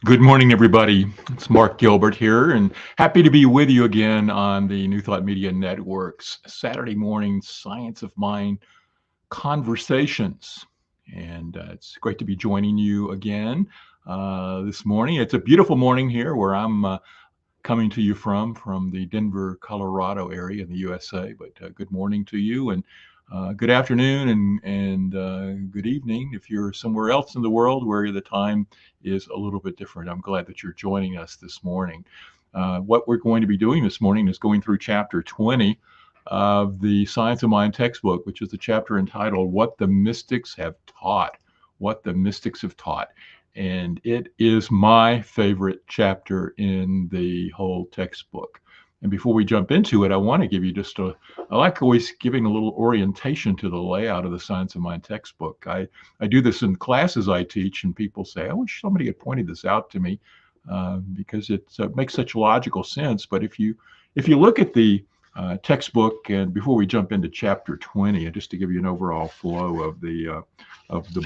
Good morning, everybody. It's Mark Gilbert here, and happy to be with you again on the New Thought Media Network's Saturday morning Science of Mind conversations. And it's great to be joining you again this morning. It's a beautiful morning here where I'm coming to you from the Denver, Colorado area in the USA. But good morning to you, and good afternoon and good evening if you're somewhere else in the world where the time is a little bit different. I'm glad that you're joining us this morning. What we're going to be doing this morning is going through chapter 20 of the Science of Mind textbook, which is the chapter entitled What the Mystics Have Taught. What the Mystics Have Taught. And it is my favorite chapter in the whole textbook. And before we jump into it, I want to give you I like always giving a little orientation to the layout of the Science of Mind textbook. I do this in classes I teach, and people say, I wish somebody had pointed this out to me because it makes such logical sense. But if you look at the textbook, and before we jump into chapter 20, and just to give you an overall flow of the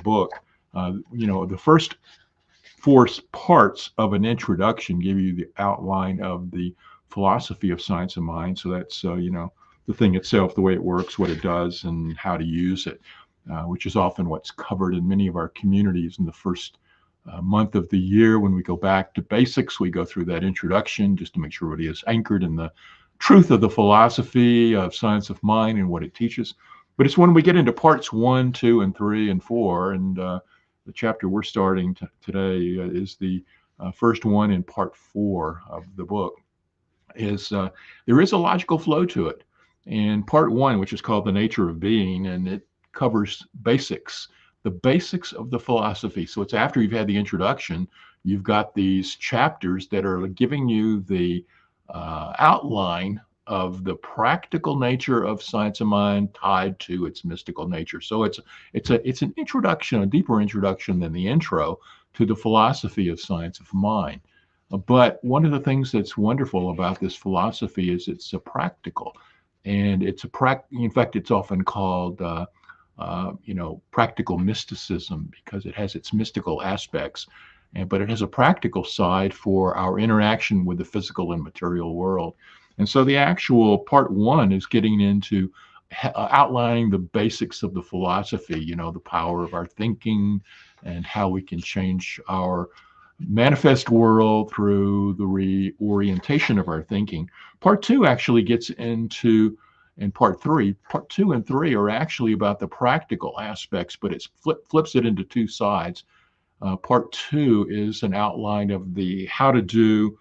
book, the first four parts of an introduction give you the outline of the philosophy of Science of Mind. So that's, the thing itself, the way it works, what it does, and how to use it, which is often what's covered in many of our communities in the first month of the year. When we go back to basics, we go through that introduction just to make sure everybody is anchored in the truth of the philosophy of Science of Mind and what it teaches. But it's when we get into parts 1, 2, and 3, and 4, and the chapter we're starting today is the first one in part 4 of the book. There is a logical flow to it. And part 1, which is called The Nature of Being, and it covers the basics of the philosophy. So it's after you've had the introduction, you've got these chapters that are giving you the outline of the practical nature of Science of Mind tied to its mystical nature. So it's an introduction, a deeper introduction than the intro to the philosophy of Science of Mind. But one of the things that's wonderful about this philosophy is it's practical, and in fact, it's often called, practical mysticism because it has its mystical aspects, but it has a practical side for our interaction with the physical and material world. And so the actual part 1 is getting into outlining the basics of the philosophy, the power of our thinking and how we can change our manifest world through the reorientation of our thinking. Part 2 actually gets into, and part 3, part 2 and 3 are actually about the practical aspects, but it flips it into two sides. Part 2 is an outline of how to do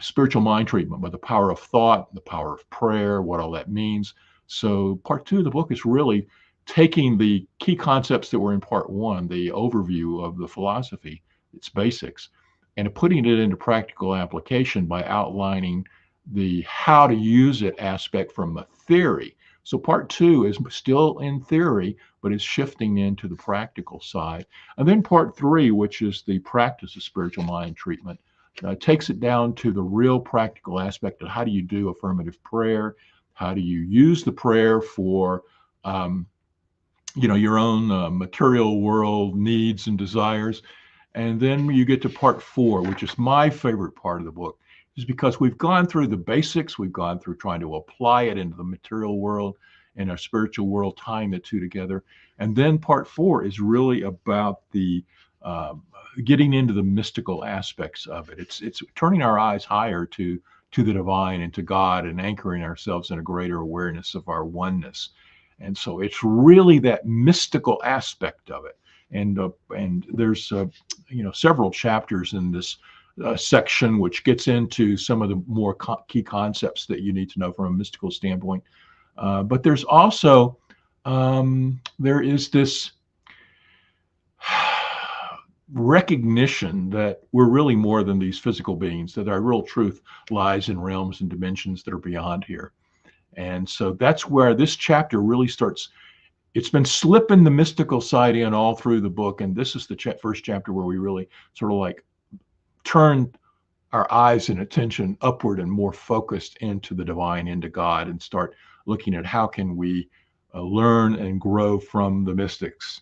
spiritual mind treatment by the power of thought, the power of prayer, what all that means. So part 2 of the book is really taking the key concepts that were in part 1, the overview of the philosophy, its basics, and putting it into practical application by outlining the how to use it aspect from the theory. So part 2 is still in theory, but is shifting into the practical side. And then part 3, which is the practice of spiritual mind treatment, takes it down to the real practical aspect of how do you do affirmative prayer, how do you use the prayer for your own material world needs and desires. And then you get to part 4, which is my favorite part of the book, is because we've gone through the basics, we've gone through trying to apply it into the material world and our spiritual world, tying the two together. And then part 4 is really about the uh, getting into the mystical aspects of it. It's turning our eyes higher to the divine and to God, and anchoring ourselves in a greater awareness of our oneness. And so it's really that mystical aspect of it. And there's several chapters in this section which gets into some of the more key concepts that you need to know from a mystical standpoint. But there's also there is this recognition that we're really more than these physical beings, that our real truth lies in realms and dimensions that are beyond here. And so that's where this chapter really starts. It's been slipping the mystical side in all through the book. And this is the first chapter where we really sort of like turn our eyes and attention upward and more focused into the divine, into God, and start looking at how can we learn and grow from the mystics.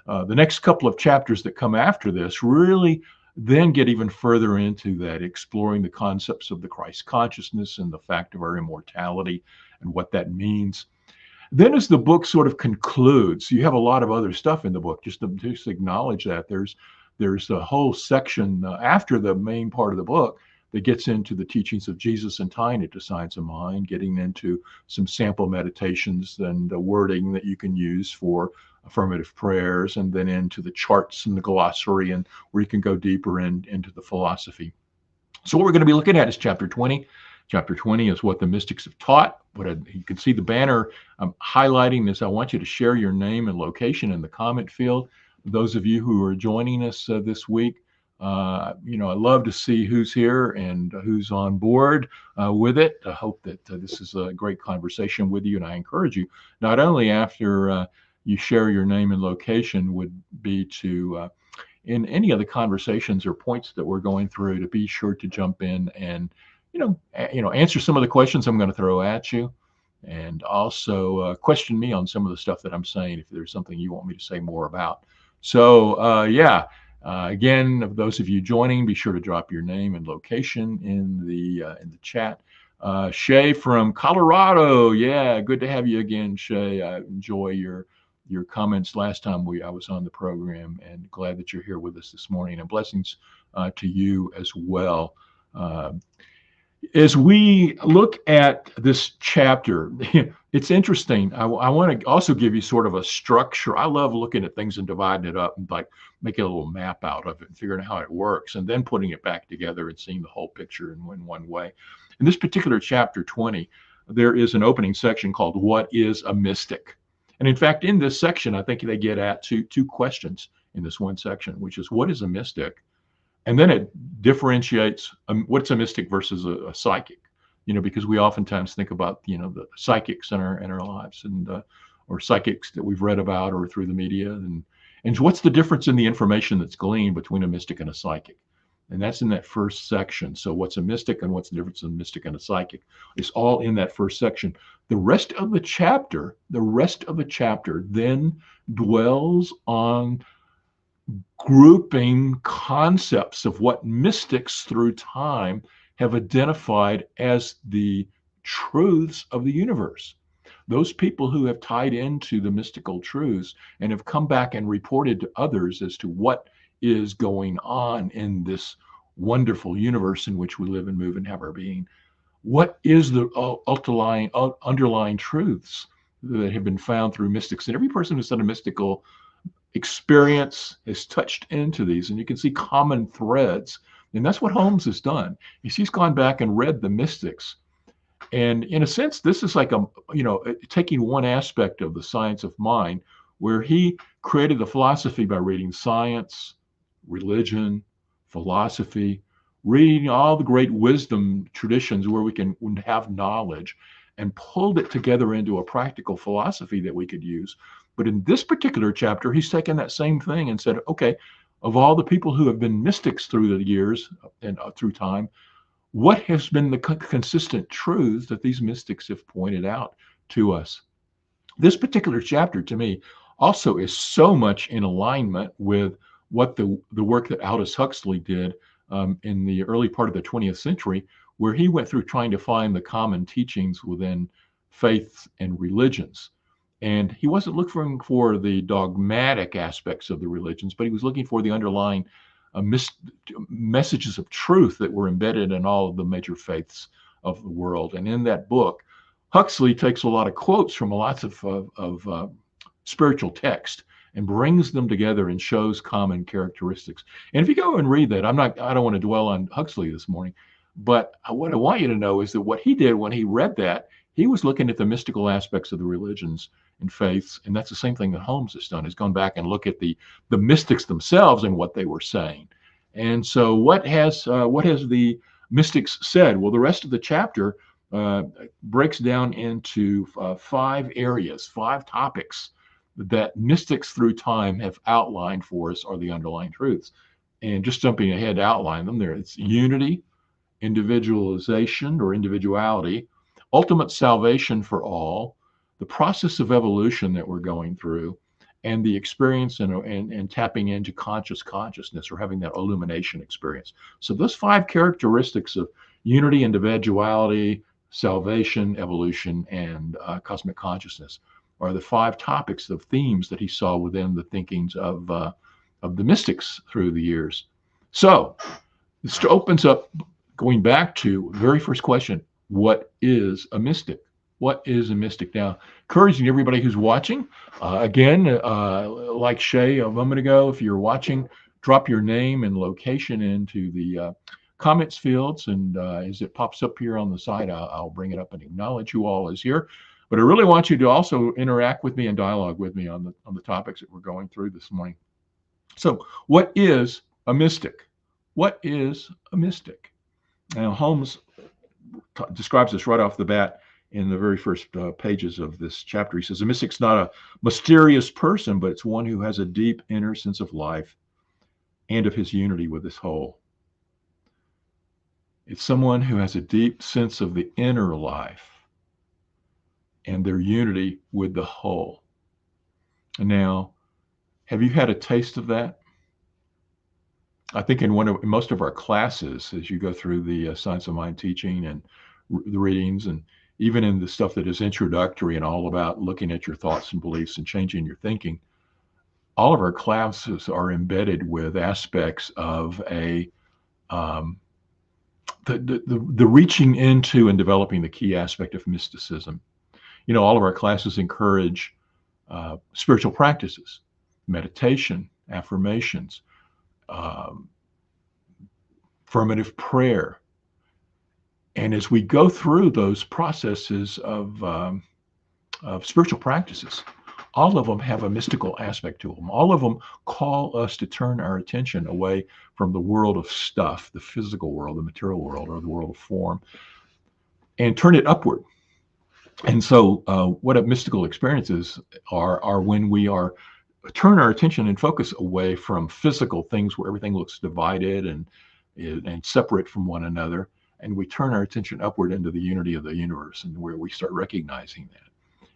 The next couple of chapters that come after this really then get even further into that, exploring the concepts of the Christ consciousness and the fact of our immortality and what that means. Then as the book sort of concludes, you have a lot of other stuff in the book. Just to acknowledge that there's a whole section after the main part of the book that gets into the teachings of Jesus and tying it to science of mind, getting into some sample meditations and the wording that you can use for affirmative prayers, and then into the charts and the glossary, and where you can go deeper into the philosophy. So what we're going to be looking at is chapter 20. Chapter 20 is what the mystics have taught. You can see the banner I'm highlighting this. I want you to share your name and location in the comment field. Those of you who are joining us this week, I love to see who's here and who's on board with it. I hope that this is a great conversation with you, and I encourage you, not only after you share your name and location, would be to in any of the conversations or points that we're going through, to be sure to jump in and answer some of the questions I'm going to throw at you, and also question me on some of the stuff that I'm saying if there's something you want me to say more about. So again, of those of you joining, be sure to drop your name and location in the chat. Shay from Colorado, yeah, good to have you again, Shay. I enjoy your comments last time I was on the program, and glad that you're here with us this morning, and blessings to you as well. As we look at this chapter, it's interesting. I want to also give you sort of a structure. I love looking at things and dividing it up and like making a little map out of it and figuring out how it works, and then putting it back together and seeing the whole picture in one way. In this particular chapter 20, there is an opening section called "What is a Mystic?" And in fact, in this section, I think they get at two questions in this one section, which is, what is a mystic? And then it differentiates what's a mystic versus a psychic, because we oftentimes think about, the psychics in our lives, and or psychics that we've read about or through the media. And what's the difference in the information that's gleaned between a mystic and a psychic? And that's in that first section. So what's a mystic and what's the difference in a mystic and a psychic? It's all in that first section. The rest of the chapter then dwells on grouping concepts of what mystics through time have identified as the truths of the universe. Those people who have tied into the mystical truths and have come back and reported to others as to what is going on in this wonderful universe in which we live and move and have our being. What is the underlying truths that have been found through mystics? And every person who's done a mystical experience has touched into these, and you can see common threads. And that's what Holmes has done. He's gone back and read the mystics. And in a sense, this is like taking one aspect of the science of mind, where he created the philosophy by reading science, religion, philosophy, reading all the great wisdom traditions where we can have knowledge, and pulled it together into a practical philosophy that we could use. But in this particular chapter, he's taken that same thing and said, okay, of all the people who have been mystics through the years and through time, what has been the consistent truths that these mystics have pointed out to us? This particular chapter, to me, also is so much in alignment with what the work that Aldous Huxley did in the early part of the 20th century, where he went through trying to find the common teachings within faiths and religions. And he wasn't looking for the dogmatic aspects of the religions, but he was looking for the underlying messages of truth that were embedded in all of the major faiths of the world. And in that book, Huxley takes a lot of quotes from lots of spiritual text and brings them together and shows common characteristics. And if you go and read that, I don't want to dwell on Huxley this morning, but what I want you to know is that what he did when he read that, he was looking at the mystical aspects of the religions and faiths, and that's the same thing that Holmes has done. Has gone back and look at the mystics themselves and what they were saying. And so, what has the mystics said? Well, the rest of the chapter breaks down into 5 areas, 5 topics that mystics through time have outlined for us are the underlying truths. And just jumping ahead to outline them, there it's unity, individualization or individuality, ultimate salvation for all, the process of evolution that we're going through, and the experience and tapping into consciousness or having that illumination experience. So those 5 characteristics of unity, individuality, salvation, evolution, and cosmic consciousness are the 5 topics of themes that he saw within the thinkings of the mystics through the years. So this opens up, going back to the very first question, what is a mystic? What is a mystic? Now, encouraging everybody who's watching, again, like Shay a moment ago, if you're watching, drop your name and location into the comments fields, and as it pops up here on the side, I'll bring it up and acknowledge you all as here. But I really want you to also interact with me and dialogue with me on the topics that we're going through this morning. So, what is a mystic? What is a mystic? Now, Holmes describes this right off the bat in the very first pages of this chapter. He says, a mystic's not a mysterious person, but it's one who has a deep inner sense of life and of his unity with his whole. It's someone who has a deep sense of the inner life and their unity with the whole. And now, have you had a taste of that? I think in most of our classes, as you go through the Science of Mind teaching and the readings, and even in the stuff that is introductory and all about looking at your thoughts and beliefs and changing your thinking, all of our classes are embedded with aspects of the reaching into and developing the key aspect of mysticism. You know, all of our classes encourage spiritual practices, meditation, affirmations, affirmative prayer. And as we go through those processes of spiritual practices, all of them have a mystical aspect to them. All of them call us to turn our attention away from the world of stuff, the physical world, the material world, or the world of form, and turn it upward. And so what mystical experiences are when we turn our attention and focus away from physical things where everything looks divided and separate from one another, and we turn our attention upward into the unity of the universe, and where we start recognizing that.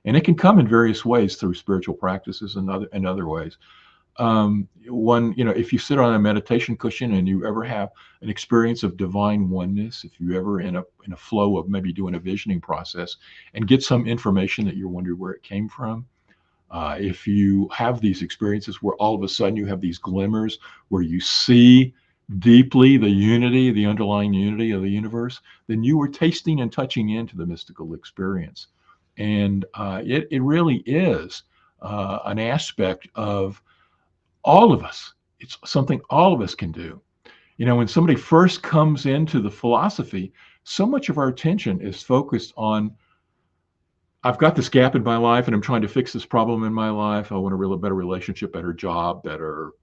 And it can come in various ways through spiritual practices and other ways. If you sit on a meditation cushion and you ever have an experience of divine oneness, if you ever in a flow of maybe doing a visioning process and get some information that you're wondering where it came from, if you have these experiences where all of a sudden you have these glimmers where you see deeply the unity, the underlying unity of the universe, then you were tasting and touching into the mystical experience. And it really is an aspect of all of us. It's something all of us can do. You know, when somebody first comes into the philosophy, so much of our attention is focused on, I've got this gap in my life and I'm trying to fix this problem in my life. I want a better relationship, better job, better,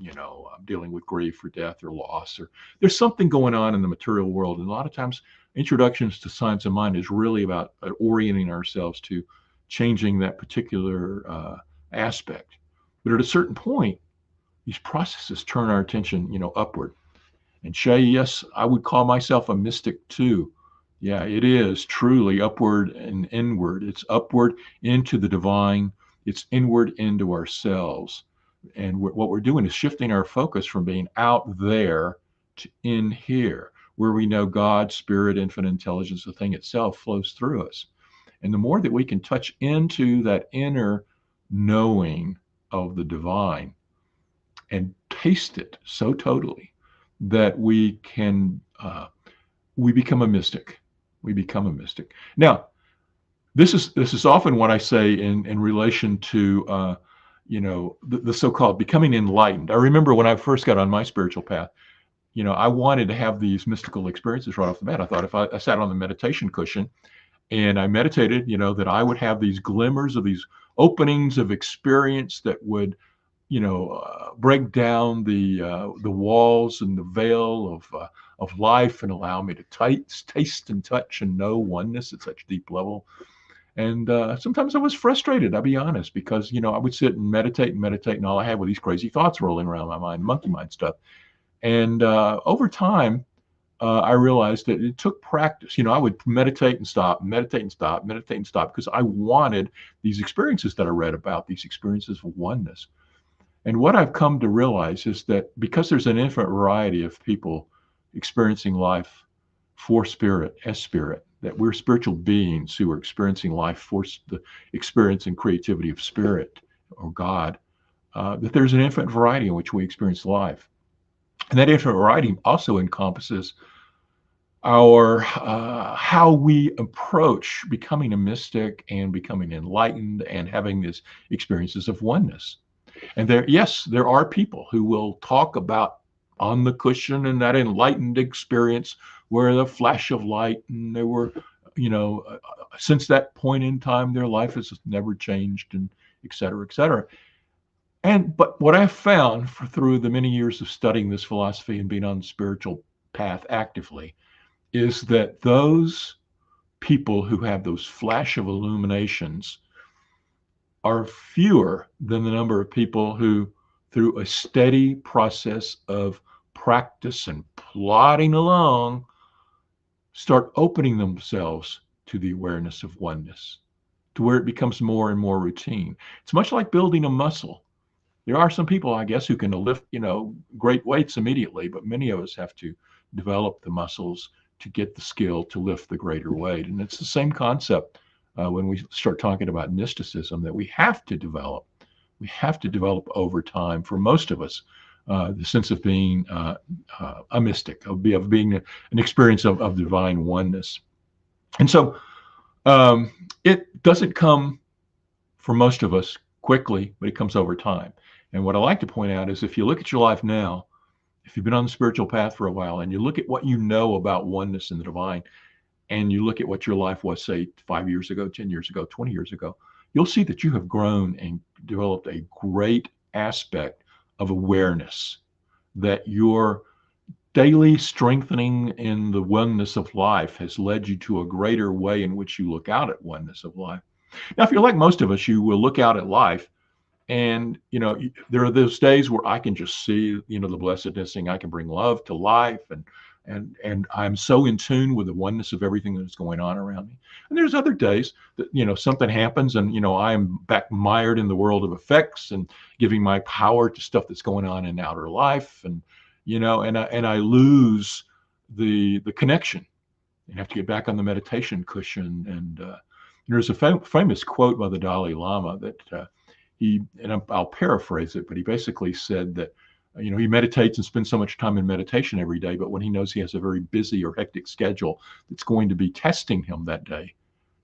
I'm dealing with grief or death or loss, or there's something going on in the material world. And a lot of times introductions to Science of Mind is really about orienting ourselves to changing that particular aspect. But at a certain point, these processes turn our attention, upward. And Shay, yes, I would call myself a mystic too. Yeah, it is truly upward and inward. It's upward into the divine. It's inward into ourselves. And what we're doing is shifting our focus from being out there to in here, where we know God, spirit, infinite intelligence, the thing itself flows through us. And the more that we can touch into that inner knowing of the divine and taste it so totally that we become a mystic. We become a mystic. Now, this is often what I say in relation to the so-called becoming enlightened. I remember when I first got on my spiritual path, I wanted to have these mystical experiences right off the bat. I thought if I sat on the meditation cushion and I meditated, that I would have these glimmers of these openings of experience that would, break down the walls and the veil of life and allow me to taste and touch and know oneness at such deep level. And sometimes I was frustrated, I'll be honest, because I would sit and meditate, and all I had were these crazy thoughts rolling around my mind, monkey mind stuff. And over time, I realized that it took practice. I would meditate and stop, meditate and stop, meditate and stop, because I wanted these experiences that I read about, these experiences of oneness. And what I've come to realize is that because there's an infinite variety of people experiencing life for spirit, as spirit, that we're spiritual beings who are experiencing life for the experience and creativity of spirit or God, that there's an infinite variety in which we experience life. And that infinite variety also encompasses our how we approach becoming a mystic and becoming enlightened and having these experiences of oneness. And there are people who will talk about on the cushion and that enlightened experience where the flash of light, and they were, since that point in time, their life has never changed, and et cetera, et cetera. But what I've found through the many years of studying this philosophy and being on the spiritual path actively is that those people who have those flash of illuminations are fewer than the number of people who, through a steady process of practice and plodding along, start opening themselves to the awareness of oneness, to where it becomes more and more routine. It's much like building a muscle. There are some people, I guess, who can lift, great weights immediately, but many of us have to develop the muscles to get the skill to lift the greater weight. And it's the same concept when we start talking about mysticism that we have to develop. We have to develop over time, for most of us, the sense of being a mystic, of being an experience of divine oneness. And so it doesn't come for most of us quickly, but it comes over time. And what I like to point out is if you look at your life now, if you've been on the spiritual path for a while and you look at what you know about oneness and the divine, and you look at what your life was, say, 5 years ago, 10 years ago, 20 years ago, you'll see that you have grown and developed a great aspect of awareness, that your daily strengthening in the oneness of life has led you to a greater way in which you look out at oneness of life. Now, if you're like most of us, you will look out at life, and there are those days where I can just see the blessedness, and I can bring love to life, and I'm so in tune with the oneness of everything that's going on around me. And there's other days that something happens, and I am back mired in the world of effects and giving my power to stuff that's going on in outer life, and I lose the connection and have to get back on the meditation cushion. And there's a famous quote by the Dalai Lama that I'll paraphrase it, but he basically said that he meditates and spends so much time in meditation every day, but when he knows he has a very busy or hectic schedule that's going to be testing him that day,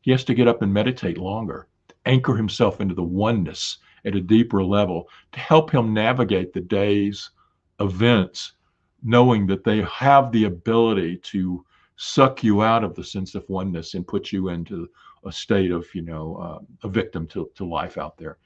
he has to get up and meditate longer, anchor himself into the oneness at a deeper level to help him navigate the day's events, knowing that they have the ability to suck you out of the sense of oneness and put you into a state of, a victim to life out there.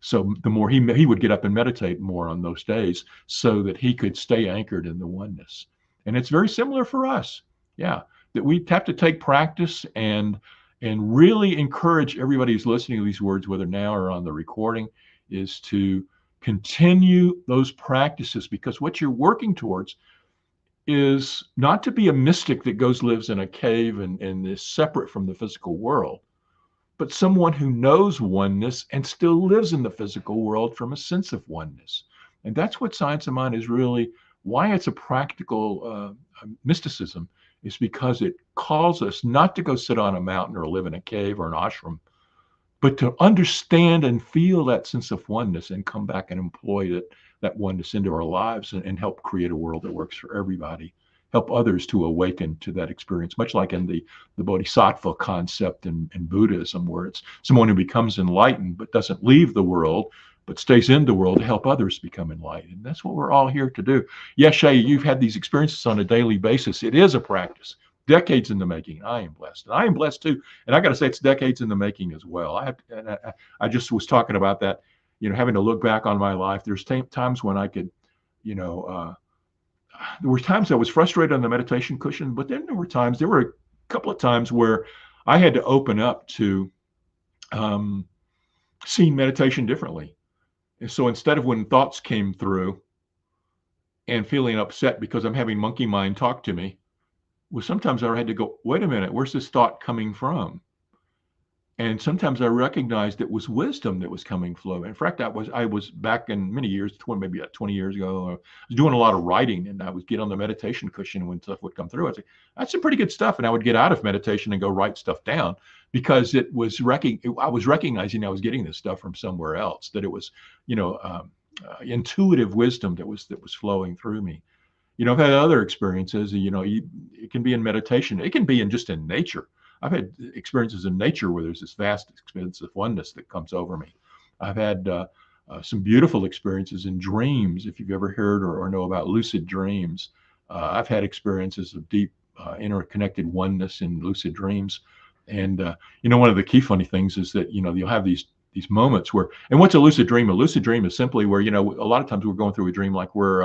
So the more he would get up and meditate more on those days so that he could stay anchored in the oneness. And it's very similar for us. Yeah, that we have to take practice and really encourage everybody who's listening to these words, whether now or on the recording, is to continue those practices, because what you're working towards is not to be a mystic that lives in a cave and is separate from the physical world, but someone who knows oneness and still lives in the physical world from a sense of oneness. And that's what Science of Mind is really, why it's a practical mysticism, is because it calls us not to go sit on a mountain or live in a cave or an ashram, but to understand and feel that sense of oneness and come back and employ that oneness into our lives and help create a world that works for everybody. Help others to awaken to that experience, much like in the bodhisattva concept in Buddhism, where it's someone who becomes enlightened but doesn't leave the world, but stays in the world to help others become enlightened. That's what we're all here to do. Yes, Shay, you've had these experiences on a daily basis. It is a practice, decades in the making. I am blessed. And I am blessed too. And I got to say, it's decades in the making as well. I just was talking about that, having to look back on my life. There's times when I could, there were times I was frustrated on the meditation cushion, but then there were a couple of times where I had to open up to seeing meditation differently. And so instead of when thoughts came through and feeling upset because I'm having monkey mind talk to me, well, sometimes I had to go, wait a minute, where's this thought coming from? And sometimes I recognized it was wisdom that was coming flow. In fact, I was back in many years, maybe 20 years ago, I was doing a lot of writing, and I would get on the meditation cushion when stuff would come through. I'd say, that's some pretty good stuff. And I would get out of meditation and go write stuff down because I was recognizing I was getting this stuff from somewhere else, that it was, intuitive wisdom that was flowing through me. I've had other experiences, it can be in meditation. It can be in nature. I've had experiences in nature where there's this vast experience of oneness that comes over me. I've had some beautiful experiences in dreams. If you've ever heard or know about lucid dreams, I've had experiences of deep interconnected oneness in lucid dreams. And, one of the key funny things is that, you'll have these moments where, and what's a lucid dream? A lucid dream is simply where, a lot of times we're going through a dream like we're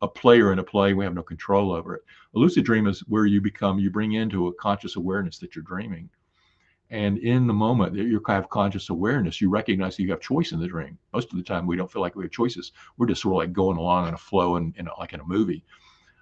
a player in a play, we have no control over it. A lucid dream is where you bring into a conscious awareness that you're dreaming. And in the moment that you have conscious awareness, you recognize that you have choice in the dream. Most of the time, we don't feel like we have choices. We're just sort of like going along in a flow like in a movie.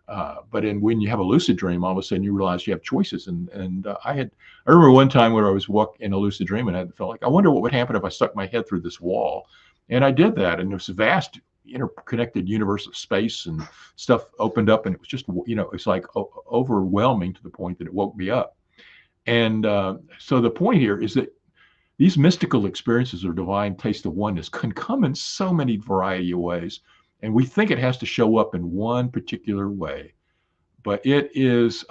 But when you have a lucid dream, all of a sudden you realize you have choices. And I remember one time where I was in a lucid dream and I felt like, I wonder what would happen if I stuck my head through this wall. And I did that. And there's a vast interconnected universe of space and stuff opened up, and it was just, it's like overwhelming to the point that it woke me up. And so the point here is that these mystical experiences or divine taste of oneness can come in so many variety of ways, and we think it has to show up in one particular way, but it is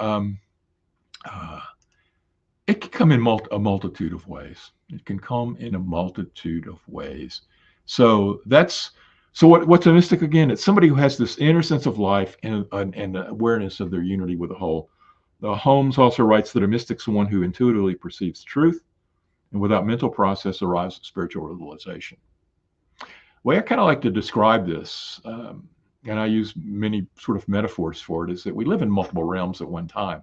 it can come in a multitude of ways. It can come in a multitude of ways. So what's a mystic again? It's somebody who has this inner sense of life and awareness of their unity with the whole. Holmes also writes that a mystic's one who intuitively perceives truth and without mental process arrives at spiritual realization. The way I kind of like to describe this, and I use many sort of metaphors for it, is that we live in multiple realms at one time.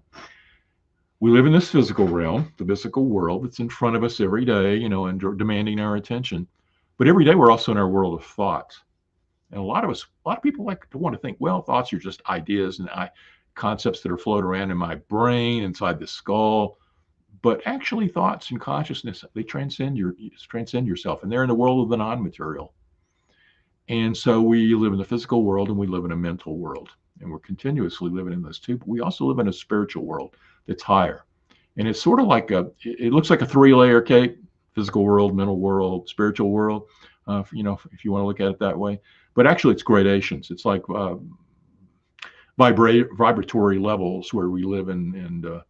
We live in this physical realm, the physical world that's in front of us every day, and demanding our attention. But every day we're also in our world of thought. And a lot of people like to want to think, well, thoughts are just ideas and concepts that are floating around in my brain, inside the skull. But actually, thoughts and consciousness, they transcend yourself, and they're in the world of the non-material. And so we live in the physical world and we live in a mental world, and we're continuously living in those two. But we also live in a spiritual world that's higher, and it's sort of like it looks like a 3-layer cake: physical world, mental world, spiritual world. If you want to look at it that way. But actually, it's gradations. It's like vibratory levels where we live in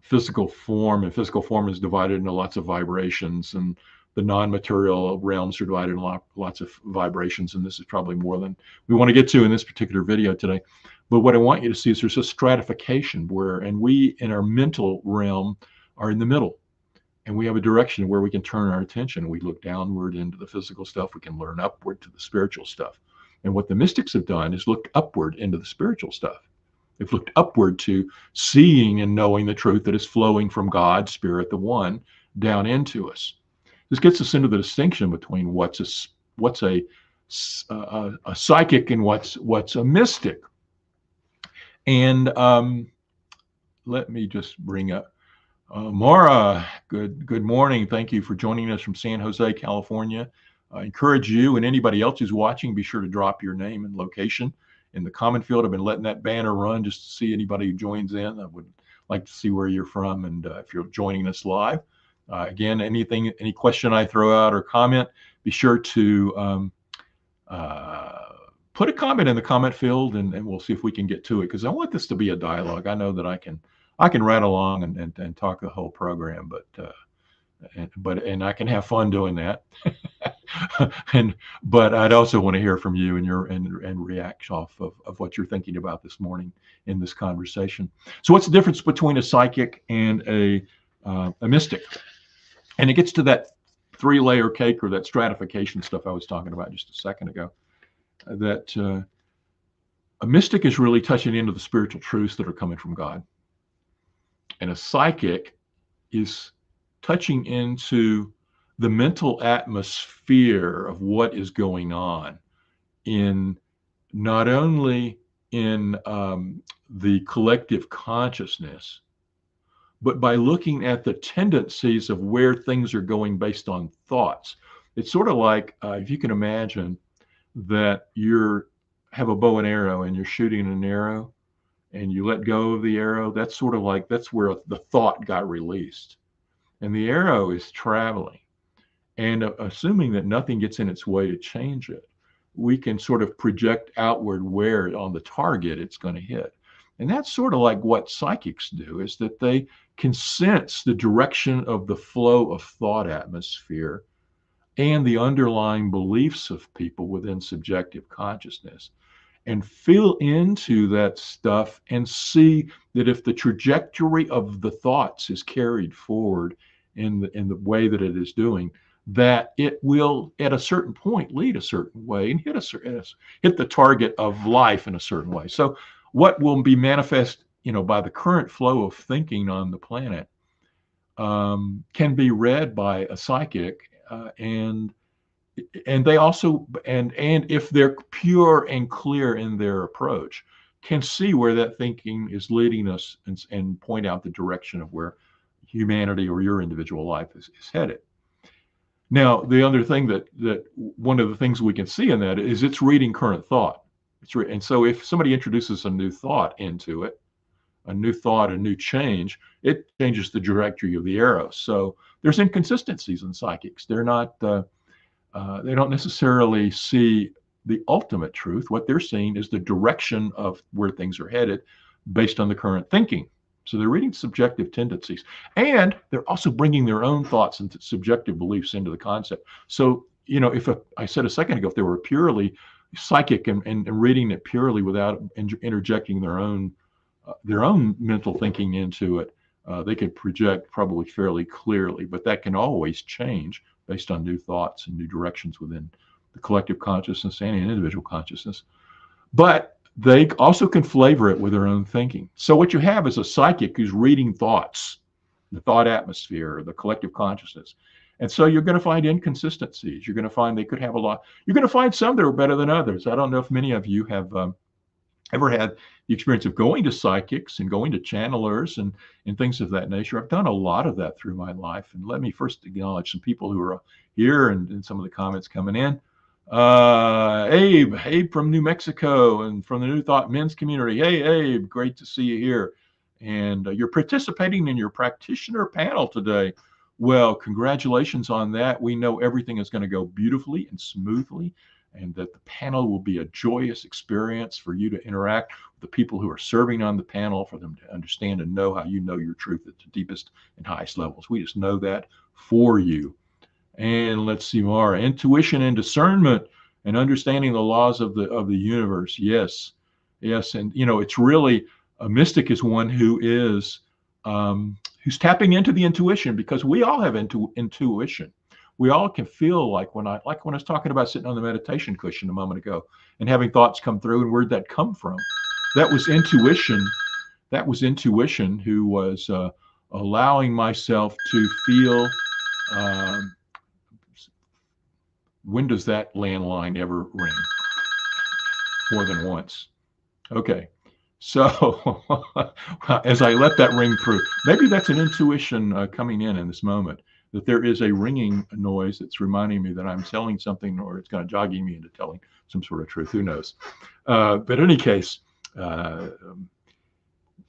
physical form, and physical form is divided into lots of vibrations, and the non-material realms are divided into lots of vibrations. And this is probably more than we want to get to in this particular video today. But what I want you to see is there's a stratification and we in our mental realm are in the middle. And we have a direction where we can turn our attention. We look downward into the physical stuff. We can learn upward to the spiritual stuff. And what the mystics have done is looked upward into the spiritual stuff. They've looked upward to seeing and knowing the truth that is flowing from God, Spirit, the One, down into us. This gets us into the distinction between what's a psychic and what's a mystic. And let me just bring up Mara. Good morning. Thank you for joining us from San Jose, California. I encourage you and anybody else who's watching, be sure to drop your name and location in the comment field. I've been letting that banner run just to see anybody who joins in. I would like to see where you're from, and if you're joining us live. Again, any question I throw out or comment, be sure to put a comment in the comment field, and we'll see if we can get to it, because I want this to be a dialogue. I know that I can ride along and talk the whole program, but I can have fun doing that. But I'd also want to hear from you and react off of what you're thinking about this morning in this conversation. So what's the difference between a psychic and a mystic? And it gets to that 3-layer cake, or that stratification stuff I was talking about just a second ago. That a mystic is really touching into the spiritual truths that are coming from God, and a psychic is touching into the mental atmosphere of what is going on in not only in the collective consciousness, but by looking at the tendencies of where things are going based on thoughts. It's sort of like if you can imagine that you have a bow and arrow and you're shooting an arrow and you let go of the arrow. That's sort of like, that's where the thought got released, and the arrow is traveling. And assuming that nothing gets in its way to change it, we can sort of project outward where on the target it's going to hit. And that's sort of like what psychics do, is that they can sense the direction of the flow of thought atmosphere and the underlying beliefs of people within subjective consciousness, and feel into that stuff and see that if the trajectory of the thoughts is carried forward in the way that it is doing, that it will at a certain point lead a certain way and hit the target of life in a certain way. So what will be manifest, by the current flow of thinking on the planet, can be read by a psychic, and they also, and if they're pure and clear in their approach, can see where that thinking is leading us, and point out the direction of where humanity or your individual life is headed. Now, the other thing that one of the things we can see in that is it's reading current thought. And so if somebody introduces a new thought into it, a new change, it changes the trajectory of the arrow. So there's inconsistencies in psychics. They're not, they don't necessarily see the ultimate truth. What they're seeing is the direction of where things are headed based on the current thinking. So they're reading subjective tendencies, and they're also bringing their own thoughts and subjective beliefs into the concept. So, if I said a second ago, if they were purely psychic and reading it purely without interjecting their own mental thinking into it, they could project probably fairly clearly, but that can always change based on new thoughts and new directions within the collective consciousness and individual consciousness. But they also can flavor it with their own thinking. So what you have is a psychic who's reading thoughts, the thought atmosphere, the collective consciousness. And so you're going to find inconsistencies. You're going to find they could have a lot. You're going to find some that are better than others. I don't know if many of you have ever had the experience of going to psychics and going to channelers and things of that nature. I've done a lot of that through my life. And let me first acknowledge some people who are here and some of the comments coming in. Abe from New Mexico and from the New Thought Men's community. Hey, Abe, great to see you here. And you're participating in your practitioner panel today. Well, congratulations on that. We know everything is going to go beautifully and smoothly, and that the panel will be a joyous experience for you to interact with the people who are serving on the panel, for them to understand and know how you know your truth at the deepest and highest levels. We just know that for you. And let's see more. Intuition and discernment and understanding the laws of the universe. Yes. And it's really, a mystic is one who is who's tapping into the intuition, because we all have intuition. We all can feel like when I was talking about sitting on the meditation cushion a moment ago and having thoughts come through, and where'd that come from? That was intuition. That was intuition who was allowing myself to feel. When does that landline ever ring? More than once. Okay. So as I let that ring through, maybe that's an intuition coming in this moment, that there is a ringing noise that's reminding me that I'm telling something, or it's kind of jogging me into telling some sort of truth. Who knows? But in any case,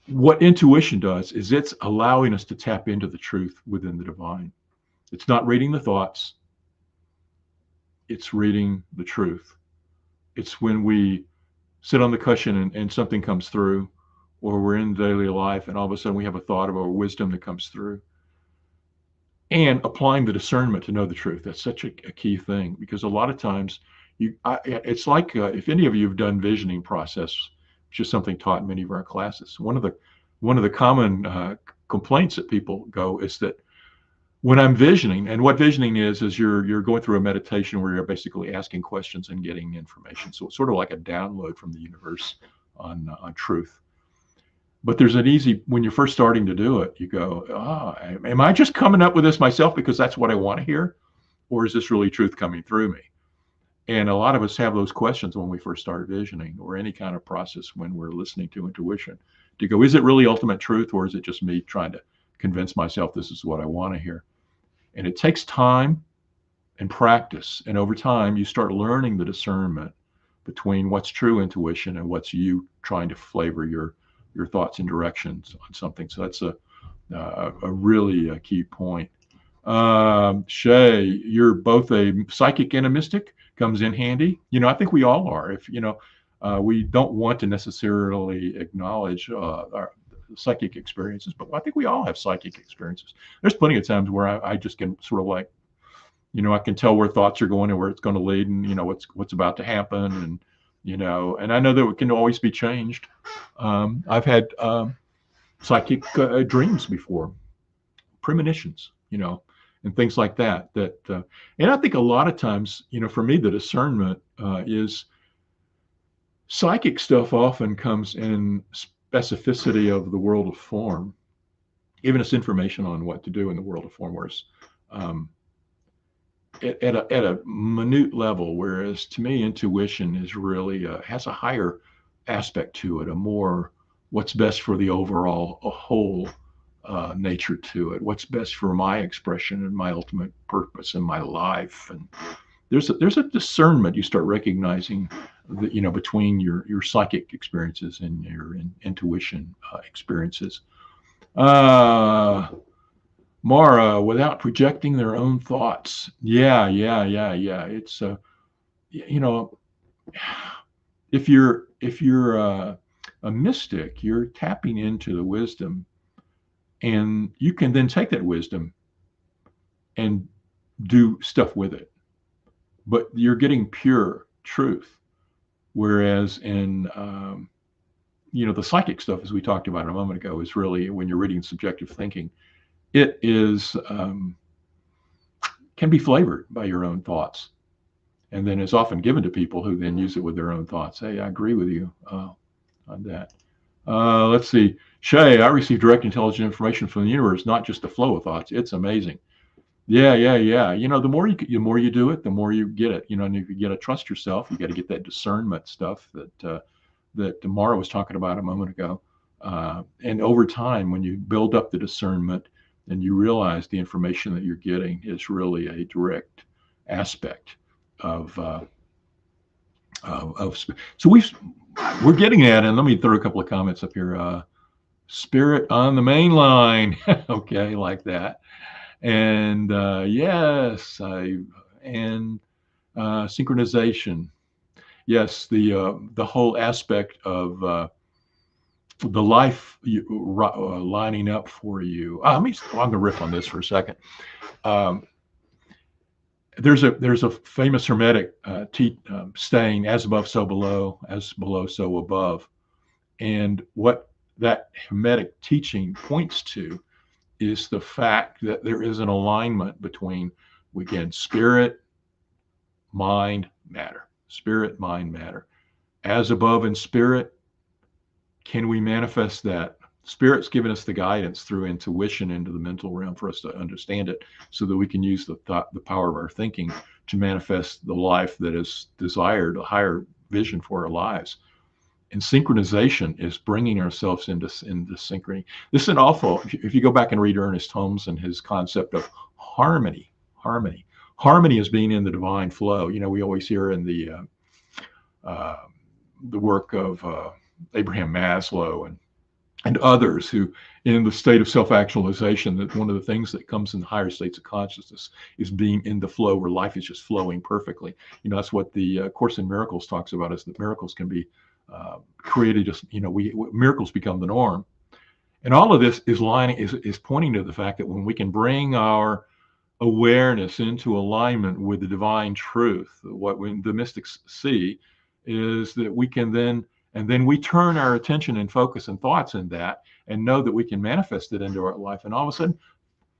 what intuition does is it's allowing us to tap into the truth within the divine. It's not reading the thoughts, it's reading the truth. It's when we sit on the cushion and something comes through, or we're in daily life and all of a sudden we have a thought of a wisdom that comes through. And applying the discernment to know the truth. That's such a key thing, because a lot of times it's like if any of you have done visioning process, which is something taught in many of our classes. One of the common complaints that people go is that when I'm visioning, and what visioning is you're going through a meditation where you're basically asking questions and getting information. So it's sort of like a download from the universe on truth. But there's an easy, when you're first starting to do it, you go, am I just coming up with this myself because that's what I want to hear? Or is this really truth coming through me? And a lot of us have those questions when we first start visioning, or any kind of process when we're listening to intuition, to go, is it really ultimate truth, or is it just me trying to convince myself this is what I want to hear? And it takes time and practice. And over time, you start learning the discernment between what's true intuition and what's you trying to flavor your thoughts and directions on something. So that's a really key point. Shay, you're both a psychic and a mystic. Comes in handy. I think we all are. If we don't want to necessarily acknowledge our psychic experiences, but I think we all have psychic experiences. There's plenty of times where I just can sort of like, I can tell where thoughts are going and where it's going to lead, and what's about to happen, and and I know that it can always be changed. I've had psychic dreams before, premonitions, and things like that. And I think a lot of times, for me, the discernment is psychic stuff often comes in specificity of the world of form, giving us information on what to do in the world of form, whereas at a minute level, whereas to me, intuition is really has a higher aspect to it, a more what's best for the overall whole nature to it, what's best for my expression and my ultimate purpose in my life. And there's a discernment you start recognizing that, between your psychic experiences and your intuition experiences. Mara, without projecting their own thoughts. Yeah. It's if you're a mystic, you're tapping into the wisdom, and you can then take that wisdom and do stuff with it. But you're getting pure truth. Whereas in the psychic stuff, as we talked about a moment ago, is really when you're reading subjective thinking. It is can be flavored by your own thoughts, and then it's often given to people who then use it with their own thoughts. Hey, I agree with you on that. Let's see. Shay, I receive direct intelligent information from the universe, not just the flow of thoughts. It's amazing. Yeah. The more you do it, the more you get it. And if you got to trust yourself, you got to get that discernment stuff that Mara was talking about a moment ago. And over time, when you build up the discernment, and you realize the information that you're getting is really a direct aspect of so we're getting at, and let me throw a couple of comments up here. Spirit on the main line. Okay, like that. And yes, and synchronization. Yes, the whole aspect of the life lining up for you. I'm going to riff on this for a second. There's a famous Hermetic saying, "As above, so below; as below, so above." And what that Hermetic teaching points to is the fact that there is an alignment between, again, spirit, mind, matter. Spirit, mind, matter. As above in spirit. Can we manifest that? Spirit's given us the guidance through intuition into the mental realm for us to understand it, so that we can use the power of our thinking to manifest the life that is desired, a higher vision for our lives. And synchronization is bringing ourselves into synchrony. This is an awful, if you go back and read Ernest Holmes and his concept of harmony as being in the divine flow. We always hear in the work of Abraham Maslow and and others who, in the state of self-actualization, that one of the things that comes in higher states of consciousness is being in the flow where life is just flowing perfectly. That's what the Course in Miracles talks about, is that miracles can be created. Just miracles become the norm, and all of this is pointing to the fact that when we can bring our awareness into alignment with the divine truth, what the mystics see is that we can then we turn our attention and focus and thoughts in that, and know that we can manifest it into our life, and all of a sudden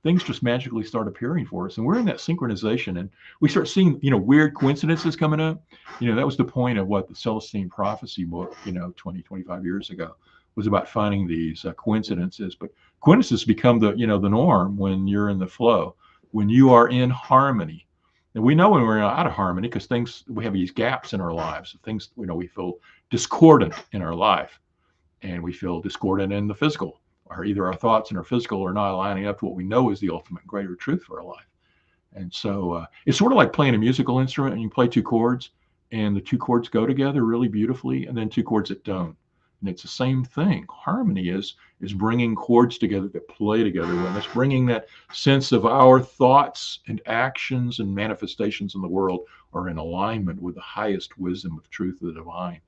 things just magically start appearing for us, and we're in that synchronization, and we start seeing weird coincidences coming up. That was the point of what the Celestine Prophecy book 25 years ago was about, finding these coincidences. But coincidences become the norm when you're in the flow, when you are in harmony. And we know when we're out of harmony because we have these gaps in our lives. Things, we feel discordant in our life, and we feel discordant in the physical, or either our thoughts and our physical are not aligning up to what we know is the ultimate greater truth for our life. And so it's sort of like playing a musical instrument, and you play two chords, and the two chords go together really beautifully, and then two chords that don't. And it's the same thing. Harmony is bringing chords together that play together, and it's bringing that sense of our thoughts and actions and manifestations in the world are in alignment with the highest wisdom of truth of the divine.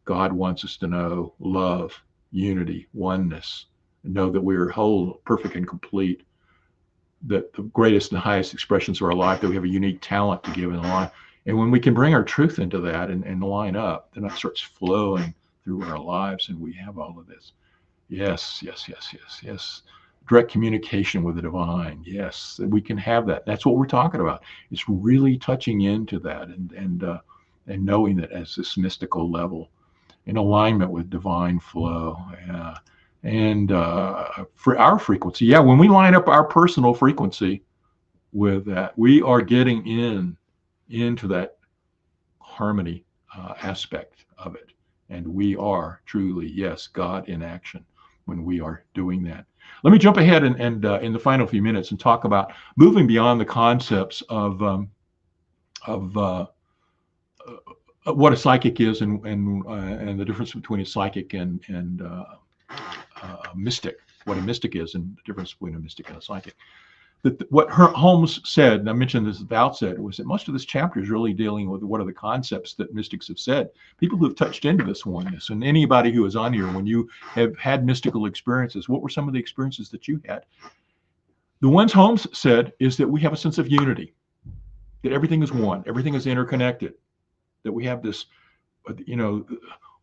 God wants us to know love, unity, oneness, and know that we are whole, perfect, and complete, that the greatest and highest expressions of our life, that we have a unique talent to give in life. And when we can bring our truth into that and line up, then it starts flowing through our lives, and we have all of this. Yes, yes, yes, yes, yes. Direct communication with the divine. Yes, we can have that. That's what we're talking about. It's really touching into that and knowing that as this mystical level, in alignment with divine flow. And for our frequency, when we line up our personal frequency with that, we are getting into that harmony aspect of it. And we are truly, yes, God in action when we are doing that. Let me jump ahead and in the final few minutes and talk about moving beyond the concepts of what a psychic is, and the difference between a psychic and a mystic. What a mystic is, and the difference between a mystic and a psychic. What Holmes said, and I mentioned this at the outset, was that most of this chapter is really dealing with what are the concepts that mystics have said. People who have touched into this oneness, and anybody who is on here, when you have had mystical experiences, what were some of the experiences that you had? The ones Holmes said is that we have a sense of unity, that everything is one, everything is interconnected, that we have this,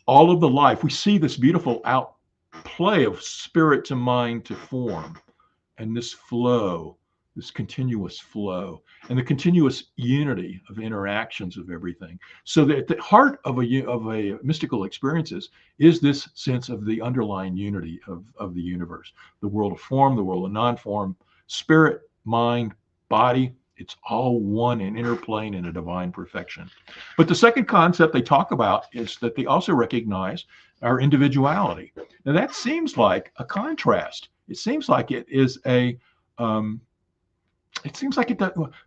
all of the life. We see this beautiful outplay of spirit to mind to form, and this flow, this continuous flow, and the continuous unity of interactions of everything. So that at the heart of a mystical experiences is this sense of the underlying unity of the universe, the world of form, the world of non-form, spirit, mind, body. It's all one and interplaying in a divine perfection. But the second concept they talk about is that they also recognize our individuality. Now that seems like a contrast. It seems like it is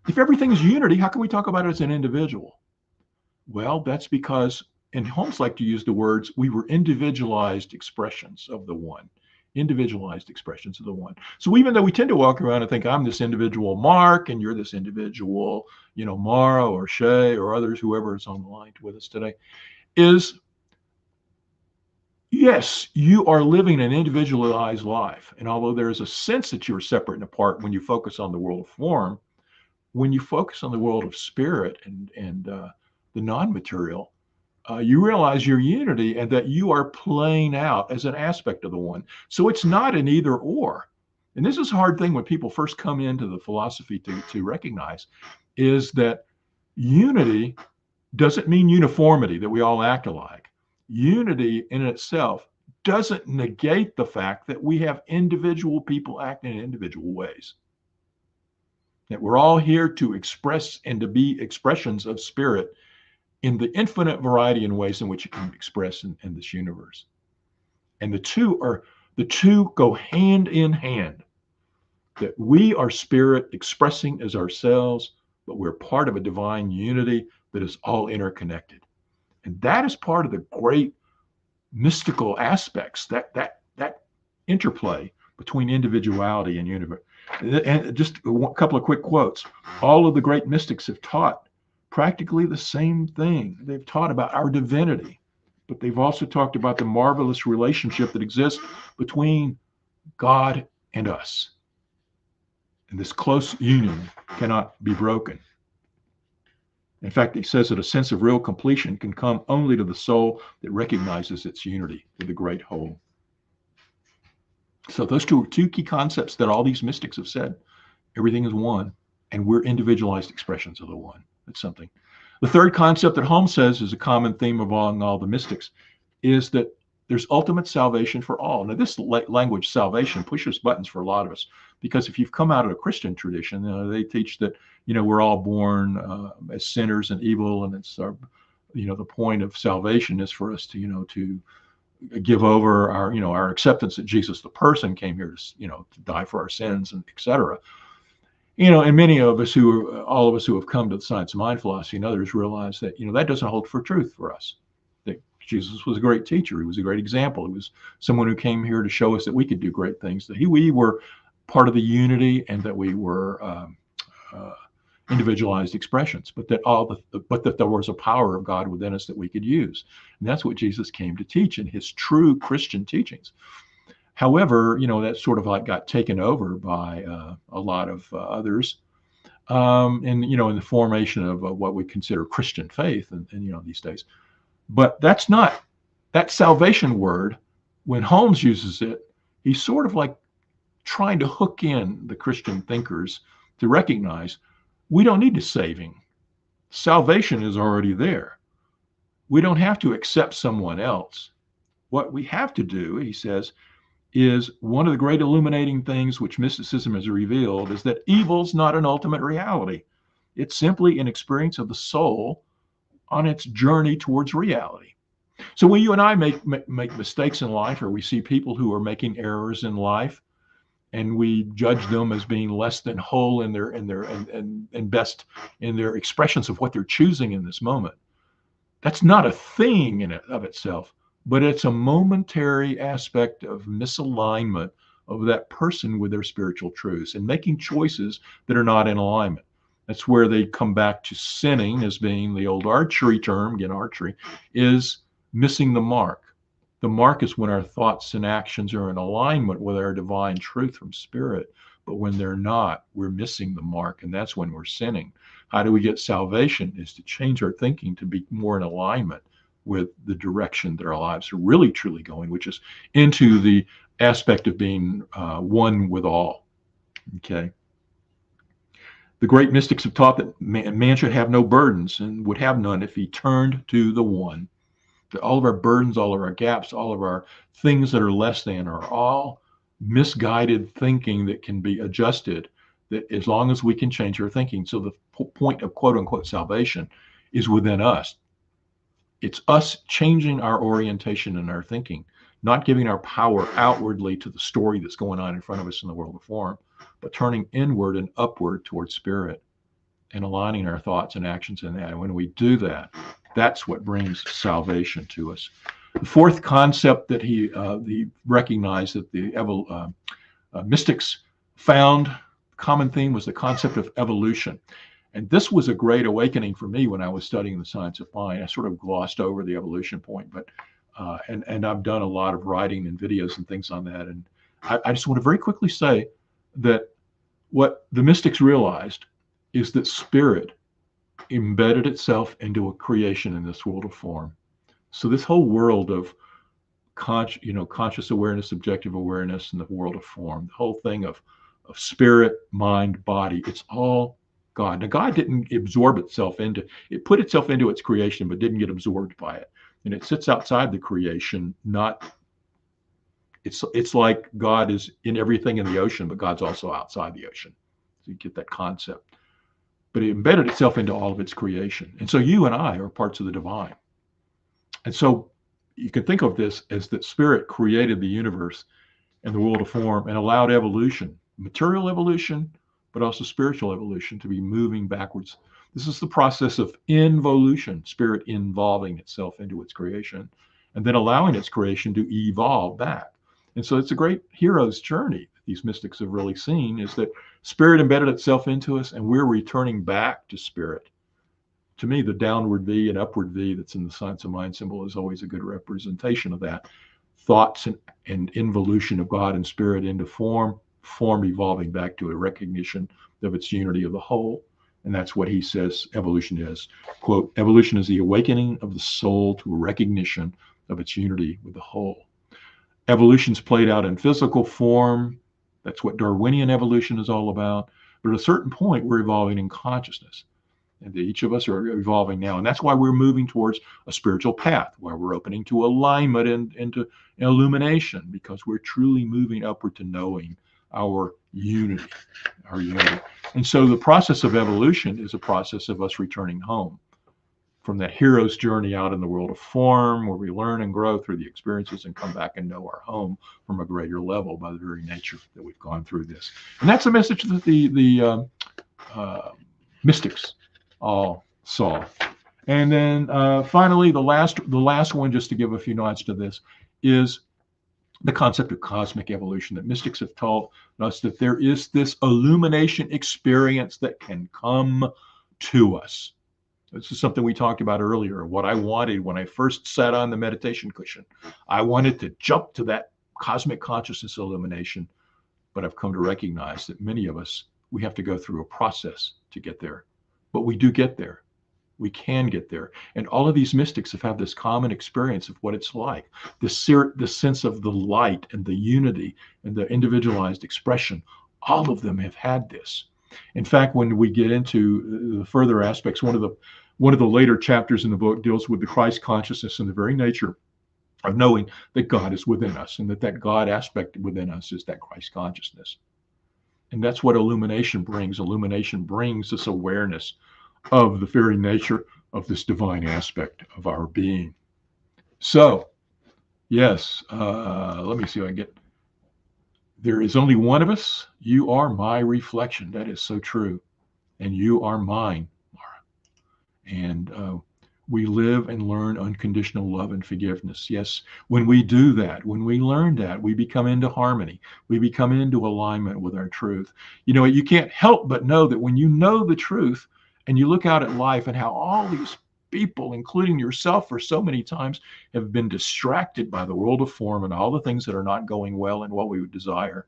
if everything is unity, how can we talk about it as an individual? Well, that's because, and Holmes liked to use the words, we were individualized expressions of the one. Individualized expressions of the one. So even though we tend to walk around and think I'm this individual Mark and you're this individual, Mara or Shay or others, whoever is on the line with us today, is yes, you are living an individualized life. And although there is a sense that you're separate and apart when you focus on the world of form, when you focus on the world of spirit and the non-material, you realize your unity and that you are playing out as an aspect of the one. So it's not an either or. And this is a hard thing when people first come into the philosophy to recognize, is that unity doesn't mean uniformity, that we all act alike. Unity in itself doesn't negate the fact that we have individual people acting in individual ways. That we're all here to express and to be expressions of spirit in the infinite variety in ways in which it can express in this universe. And the two go hand in hand, that we are spirit expressing as ourselves, but we're part of a divine unity that is all interconnected. And that is part of the great mystical aspects, that that interplay between individuality and universe. And just a couple of quick quotes. All of the great mystics have taught practically the same thing. They've taught about our divinity, but they've also talked about the marvelous relationship that exists between God and us. And this close union cannot be broken. In fact, he says that a sense of real completion can come only to the soul that recognizes its unity with the great whole. So those two key concepts that all these mystics have said. Everything is one, and we're individualized expressions of the one. That's something. The third concept that Holmes says is a common theme among all the mystics is that there's ultimate salvation for all. Now, this language, salvation, pushes buttons for a lot of us, because if you've come out of a Christian tradition, they teach that, we're all born as sinners and evil, and it's our, the point of salvation is for us to give over our acceptance that Jesus, the person, came here to die for our sins, and etc. And many of us all of us who have come to the science of mind philosophy and others realize that that doesn't hold for truth for us. That Jesus was a great teacher. He was a great example. He was someone who came here to show us that we could do great things. That we were part of the unity, and that we were individualized expressions, but that there was a power of God within us that we could use. And that's what Jesus came to teach in his true Christian teachings. However, that sort of like got taken over by a lot of others, in the formation of what we consider Christian faith, and these days. But that's not that salvation word. When Holmes uses it, he's sort of like trying to hook in the Christian thinkers to recognize we don't need to saving. Salvation is already there. We don't have to accept someone else. What we have to do, he says, is one of the great illuminating things which mysticism has revealed is that evil's not an ultimate reality. It's simply an experience of the soul on its journey towards reality. So when you and I make mistakes in life, or we see people who are making errors in life, and we judge them as being less than whole in their and best in their expressions of what they're choosing in this moment, that's not a thing in it of itself, but it's a momentary aspect of misalignment of that person with their spiritual truths and making choices that are not in alignment. That's where they come back to sinning as being the old archery term. Again, archery is missing the mark. The mark is when our thoughts and actions are in alignment with our divine truth from spirit. But when they're not, we're missing the mark, and that's when we're sinning. How do we get salvation? Is to change our thinking to be more in alignment with the direction that our lives are really truly going, which is into the aspect of being one with all. Okay. The great mystics have taught that man should have no burdens and would have none if he turned to the one. That all of our burdens, all of our gaps, all of our things that are less than are all misguided thinking that can be adjusted, that as long as we can change our thinking. So the point of quote unquote salvation is within us. It's us changing our orientation and our thinking, not giving our power outwardly to the story that's going on in front of us in the world of form, but turning inward and upward towards spirit and aligning our thoughts and actions in that. And when we do that, that's what brings salvation to us. The fourth concept that he recognized that the mystics found, common theme, was the concept of evolution. And this was a great awakening for me when I was studying the science of mind. I sort of glossed over the evolution point, but and I've done a lot of writing and videos and things on that. And I just want to very quickly say that what the mystics realized is that spirit embedded itself into a creation in this world of form. So this whole world of conscious awareness, subjective awareness, and the world of form, the whole thing of spirit, mind, body, it's all God. Now, God didn't absorb itself into it, put itself into its creation, but didn't get absorbed by it. And it sits outside the creation, it's like God is in everything in the ocean, but God's also outside the ocean. So you get that concept. But it embedded itself into all of its creation. And so you and I are parts of the divine. And so you can think of this as that spirit created the universe and the world of form and allowed evolution, material evolution, but also spiritual evolution, to be moving backwards. This is the process of involution, spirit involving itself into its creation, and then allowing its creation to evolve back. And so it's a great hero's journey that these mystics have really seen, is that spirit embedded itself into us and we're returning back to spirit. To me, the downward V and upward V that's in the science of mind symbol is always a good representation of that. Thoughts and involution of God and spirit into form, form evolving back to a recognition of its unity of the whole. And that's what he says evolution is. Quote, evolution is the awakening of the soul to a recognition of its unity with the whole. Evolution's played out in physical form. That's what Darwinian evolution is all about. But at a certain point, we're evolving in consciousness. And each of us are evolving now. And that's why we're moving towards a spiritual path, where we're opening to alignment and into illumination, because we're truly moving upward to knowing our unity, our unity. And so the process of evolution is a process of us returning home from that hero's journey out in the world of form, where we learn and grow through the experiences and come back and know our home from a greater level by the very nature that we've gone through this. And that's a message that the mystics all saw. And then finally, the last one, just to give a few nods to this, is the concept of cosmic evolution, that mystics have told us that there is this illumination experience that can come to us. This is something we talked about earlier. What I wanted when I first sat on the meditation cushion, I wanted to jump to that cosmic consciousness illumination, but I've come to recognize that many of us, we have to go through a process to get there. But we do get there. We can get there. And all of these mystics have had this common experience of what it's like, the sense of the light and the unity and the individualized expression. All of them have had this. In fact, when we get into the further aspects, one of the later chapters in the book deals with the Christ consciousness and the very nature of knowing that God is within us, and that God aspect within us is that Christ consciousness. And that's what illumination brings. Illumination brings this awareness of the very nature of this divine aspect of our being. So, yes, let me see if I can get. There is only one of us. You are my reflection. That is so true. And you are mine, Mara. And we live and learn unconditional love and forgiveness. Yes, when we do that, when we learn that, we become into harmony. We become into alignment with our truth. You know, you can't help but know that when you know the truth and you look out at life and how all these people, including yourself, for so many times have been distracted by the world of form and all the things that are not going well and what we would desire,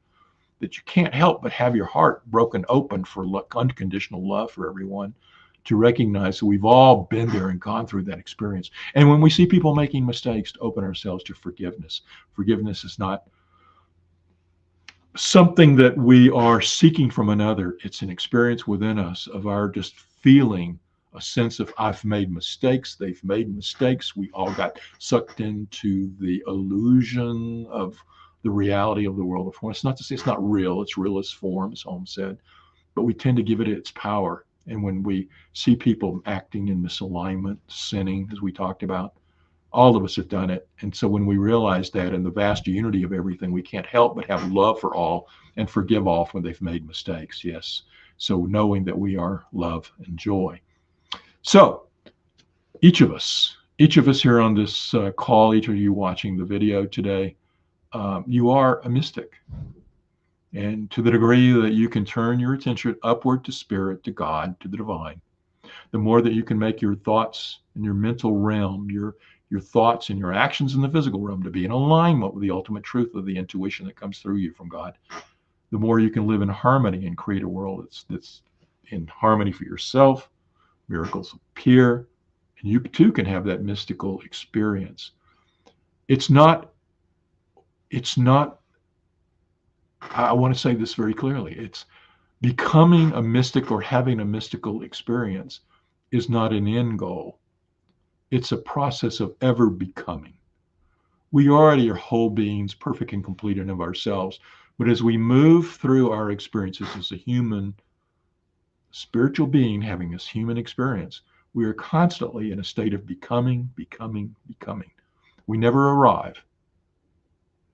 that you can't help but have your heart broken open for unconditional love for everyone, to recognize that we've all been there and gone through that experience. And when we see people making mistakes, to open ourselves to forgiveness. Forgiveness is not something that we are seeking from another. It's an experience within us of our just feeling a sense of, I've made mistakes, they've made mistakes. We all got sucked into the illusion of the reality of the world of form. It's not to say it's not real. It's real as form, as Holmes said, but we tend to give it its power. And when we see people acting in misalignment, sinning, as we talked about, all of us have done it. And so when we realize that in the vast unity of everything, we can't help but have love for all and forgive all when they've made mistakes. Yes. So knowing that we are love and joy. So each of us here on this call, each of you watching the video today, you are a mystic. And to the degree that you can turn your attention upward to spirit, to God, to the divine, the more that you can make your thoughts and your mental realm, your thoughts and your actions in the physical realm to be in alignment with the ultimate truth of the intuition that comes through you from God, the more you can live in harmony and create a world that's in harmony for yourself. Miracles appear, and you too can have that mystical experience. It's not, I want to say this very clearly. It's becoming a mystic or having a mystical experience is not an end goal. It's a process of ever becoming. We already are whole beings, perfect and complete in of ourselves. But as we move through our experiences as a human, spiritual being having this human experience, we are constantly in a state of becoming. We never arrive.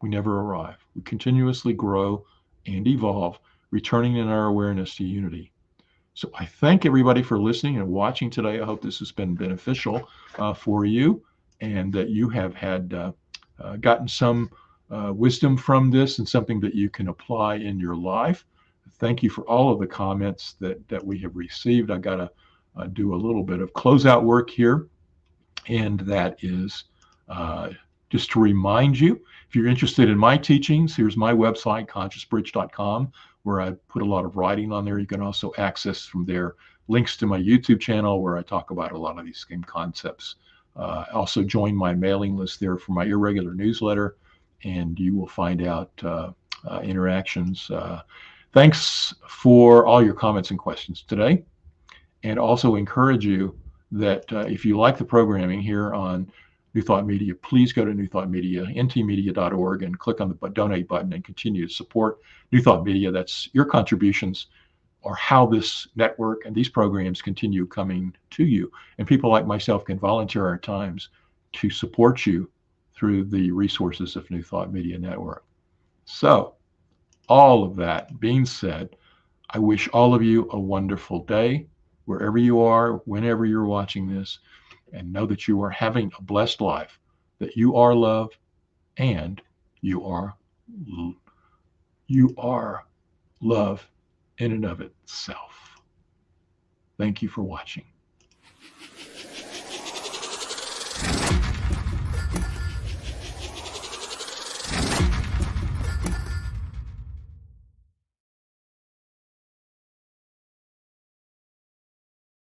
We never arrive. We continuously grow and evolve, returning in our awareness to unity. So I thank everybody for listening and watching today. I hope this has been beneficial for you, and that you have had gotten some wisdom from this and something that you can apply in your life. Thank you for all of the comments that we have received. I got to do a little bit of closeout work here, and that is just to remind you, if you're interested in my teachings, here's my website, consciousbridge.com, where I put a lot of writing on there. You can also access from there links to my YouTube channel where I talk about a lot of these same concepts. Also join my mailing list there for my irregular newsletter, and you will find out interactions. Thanks for all your comments and questions today, and also encourage you that if you like the programming here on New Thought Media, please go to New Thought Media, ntmedia.org, and click on the donate button and continue to support New Thought Media. That's your contributions or how this network and these programs continue coming to you. And people like myself can volunteer our times to support you through the resources of New Thought Media Network. So, all of that being said, I wish all of you a wonderful day, wherever you are, whenever you're watching this, and know that you are having a blessed life, that you are loved, and you are love in and of itself. Thank you for watching.